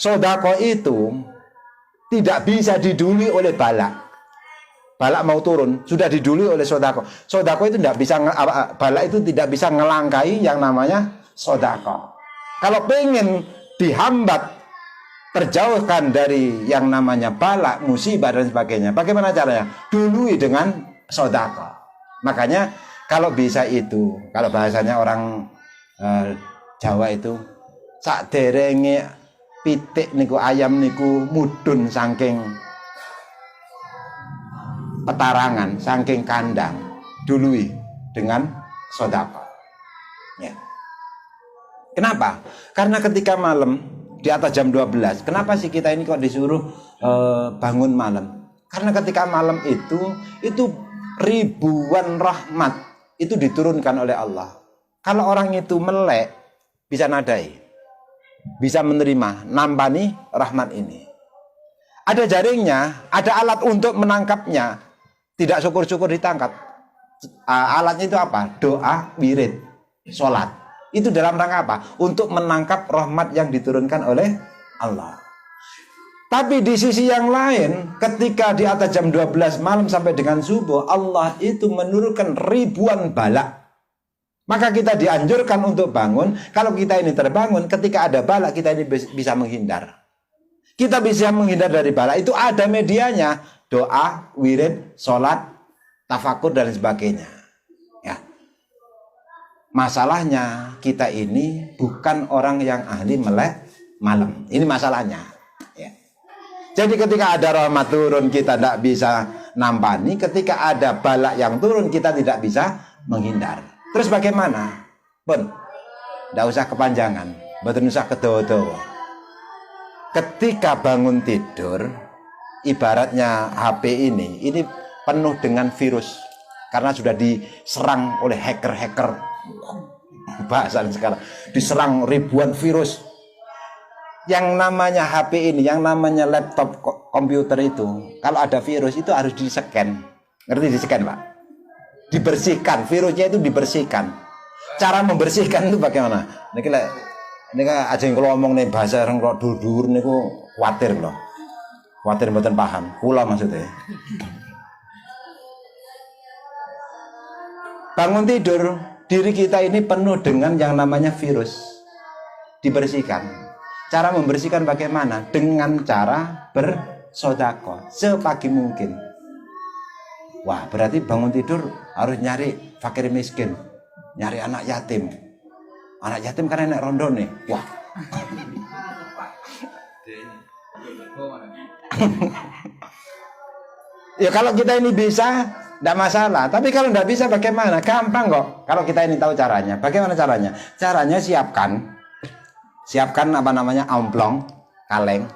Sodako itu tidak bisa diduli oleh balak. Balak mau turun, sudah diduli oleh sodako. Sodako itu tidak bisa, balak itu tidak bisa ngelangkai yang namanya sodako. Kalau pengen dihambat, terjauhkan dari yang namanya balak, musibah dan sebagainya, bagaimana caranya? Dului dengan sodako. Makanya kalau bisa itu, kalau bahasanya orang Jawa itu, sak derenge pitik niku ayam niku mudun saking petarangan, saking kandang, dului dengan sodako. Ya. Kenapa? Karena ketika malam di atas jam 12, kenapa sih kita ini kok disuruh bangun malam? Karena ketika malam itu ribuan rahmat itu diturunkan oleh Allah. Kalau orang itu melek, bisa nadai, bisa menerima, nampani rahmat ini. Ada jaringnya, ada alat untuk menangkapnya. Tidak syukur-syukur ditangkap. Alatnya itu apa? Doa, wirid, sholat. Itu dalam rangka apa? Untuk menangkap rahmat yang diturunkan oleh Allah. Tapi di sisi yang lain, ketika di atas jam 12 malam sampai dengan subuh, Allah itu menurunkan ribuan balak. Maka kita dianjurkan untuk bangun. Kalau kita ini terbangun, ketika ada balak, kita ini bisa menghindar. Kita bisa menghindar dari balak. Itu ada medianya. Doa, wirid, sholat, tafakur, dan sebagainya. Ya. Masalahnya, kita ini bukan orang yang ahli melek malam. Ini masalahnya. Ya. Jadi ketika ada rahmat turun, kita tidak bisa nampani. Ketika ada balak yang turun, kita tidak bisa menghindar. Terus bagaimana? Pun, tidak usah kepanjangan. Betul usah kedodo. Ketika bangun tidur, ibaratnya HP ini penuh dengan virus. Karena sudah diserang oleh hacker-hacker. Bahasan sekarang. Diserang ribuan virus. Yang namanya HP ini, yang namanya laptop komputer itu, kalau ada virus itu harus di-scan. Ngerti di-scan, Pak? Dibersihkan, virusnya itu dibersihkan. Cara membersihkan itu bagaimana? Ini kan aja yang kalau ngomong nih bahasa orang kalau dur-dur nih khawatir loh. Khawatir mboten paham. Kula maksudnya. Bangun tidur, diri kita ini penuh dengan yang namanya virus. Dibersihkan. Cara membersihkan bagaimana? Dengan cara bersodako sepagi mungkin. Wah, berarti bangun tidur harus nyari fakir miskin, nyari anak yatim. Anak yatim kan enak rondo nih. Wah. Ya kalau kita ini bisa, tidak masalah. Tapi kalau tidak bisa bagaimana? Gampang kok. Kalau kita ini tahu caranya. Bagaimana caranya? Caranya siapkan apa namanya amplong, kaleng.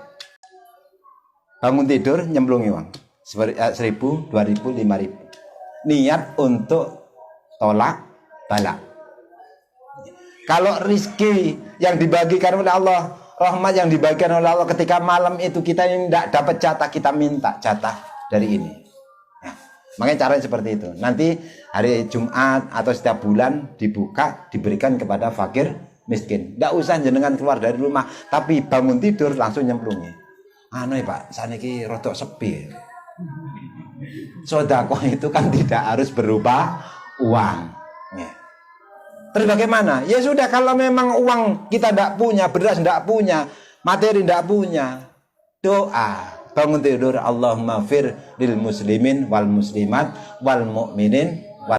Bangun tidur nyemplungi uang 1.000, 2.000, 5.000. Niat untuk tolak balak. Kalau rizki yang dibagikan oleh Allah, rahmat yang dibagikan oleh Allah ketika malam itu kita ini tidak dapat jatah, kita minta jatah dari ini. Nah, makanya caranya seperti itu. Nanti hari Jumat atau setiap bulan dibuka, diberikan kepada fakir miskin. Tidak usah jenengan keluar dari rumah, tapi bangun tidur langsung nyemplungi. Anu ya Pak, saniki rodok sepi. Sedekah itu kan tidak harus berupa uang. Ya. Terus bagaimana? Ya sudah, kalau memang uang kita tidak punya, beras tidak punya, materi tidak punya, doa bangun tidur, Allahumma fir lil muslimin wal muslimat wal mu'minin